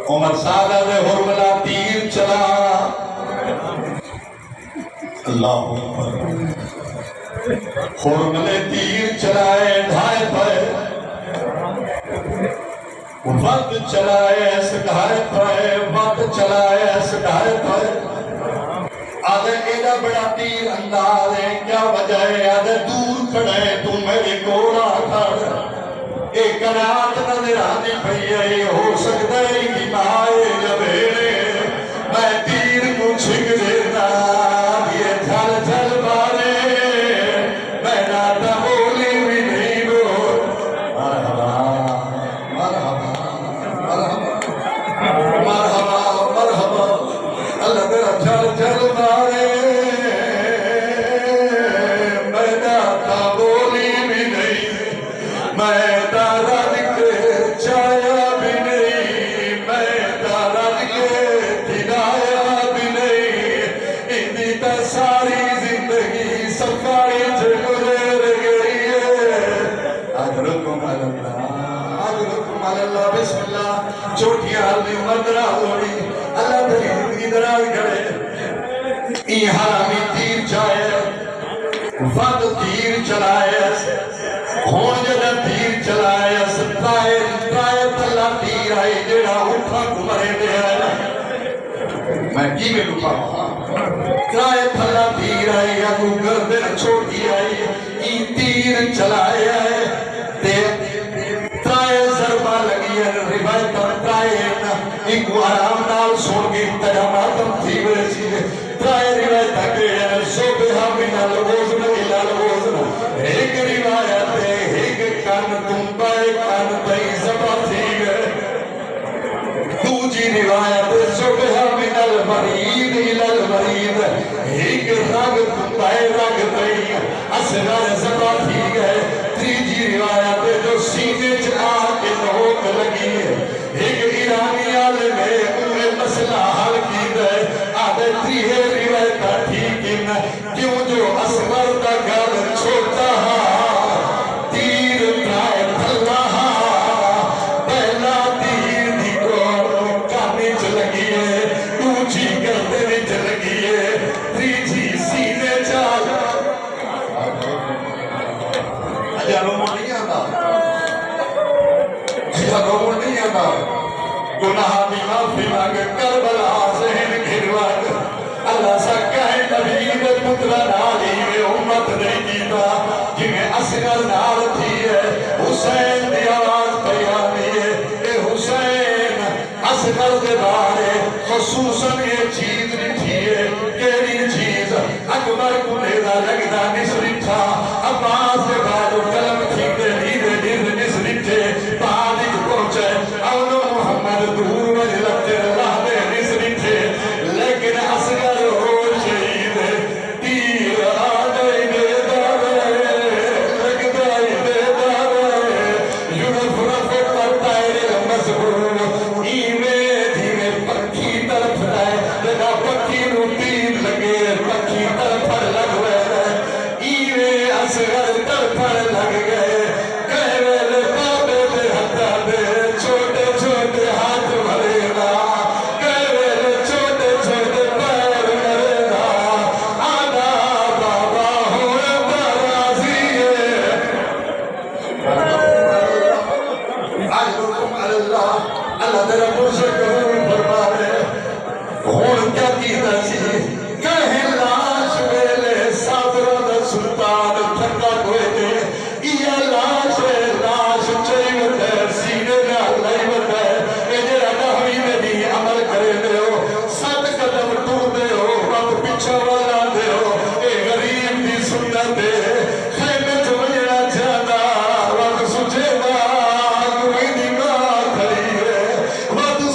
عمر سادہ دے حرملہ تیر چلا اللہ حرملے تیر چلائے ڈھائے پائے وقت چلائے سکھائے پائے وقت چلائے سکھائے پائے آدھے ایڈا بڑا تیر انداز ہے کیا وجہ ہے آدھے دور کھڑے تم میرے کوڑا کھڑ ایک رات نظر آنے پہیے ہو سکتا ہے کہ مائے جبیرے میں تیر کو چھک دینا یہ جھل جھل بارے میں ناتا بولی بھی نہیں بول مرحبا مرحبا مرحبا مرحبا مرحبا اللہ تیرا جھل جھل بارے میں ناتا بولی بھی نہیں میں چھوٹیاں حالمی مردرہ ہوئی اللہ تری زندگی دراز کرے ای حرامی تیر چاہے وقت تیر چلائے ہون جدہ تیر چلائے ترائے تلا تیر آئی جڑا اٹھا کمرے دے آئے میں کی میں لکھا ترائے تلا تیر آئی اگو گردن چھوٹی آئی ای تیر چلائے آئے ترائے ضربہ لگی ہے روایت ترائے ایک آرام نال سون کے تجاماتم تھی برسی ترائے روایت تکے ہیں صبح من الوزن الى الوزن ایک روایت ہے ایک کان تم پائے کان تئی زبا تھی گئے دوجی روایت ہے صبح من المرید الى المرید ایک رگ تم پائے رگ تئی اصغر زبا تھی گئے تیجی روایت ہے جو سینے چاہ کے نوک لگی ہے ایک ایرانی عالم ہے انہیں مسئلہ حل کی دے آدھے تریہ روایتہ ٹھیک ان کیوں جو اصغر کا گھر چھوٹا تیر ترائے پھلا پہلا تیر دی کو کانے چلگی ہے دوچی گردنے چلگی ہے تریجی سینے چاہ اجالو مانی آتا اجالو نہیں آتا گناہ بھی معافی مانگ کربلا ذہن گھروات اللہ سکا ہے نبی دے پترہ نالی میں امت نہیں کیتا جنہیں اصغر نال تھی ہے حسین دی آواز بیانی ہے اے حسین اصغر دے بارے خصوصاً یہ چیز نہیں تھی ہے کیری چیز اکبر کو لیدہ لگدہ نسری تھا عباس دے بعد کلم تھی دے نیدے نیدے نسری تھے بعد ایک پہنچے اولو محمد دور میں لگتے اللہ دے نسری تھے لیکن اصغر ہو شہید تیر آدھائی دے دارے لگدائی دے دارے یونف رفت تائر مصبور ایمیں دھیمے پکی طرف رائے لگا پکی نو تیر لگے پکی طرف لگ گئے ایمیں اصغر طرف لگ گئے کہویل بابے دے ہتھا دے چھوٹے چھوٹے ہاتھ بھرینا کہویل چھوٹے چھوٹے پیر بھرینا آدھا بابا ہوئے برازی ہے اللہ تیرا مرشد قبول فرما رہے ہون کیا کیتا سی کہیں لاش ویلے صابرہ سلطان تھکا کوئے دے یہ لاش ہے لاش چاہیے ہے سینے میں اللہ ہے اے جرہ نحوی میں بھی عمل کرے دے ہو 7 قدم ٹور دے ہو وقت پچھا والا دے ہو اے غریب دی سنت دے خیمت وجڑا جانا وقت سجھے دا کوئی دی ماں کھڑی ہے وقت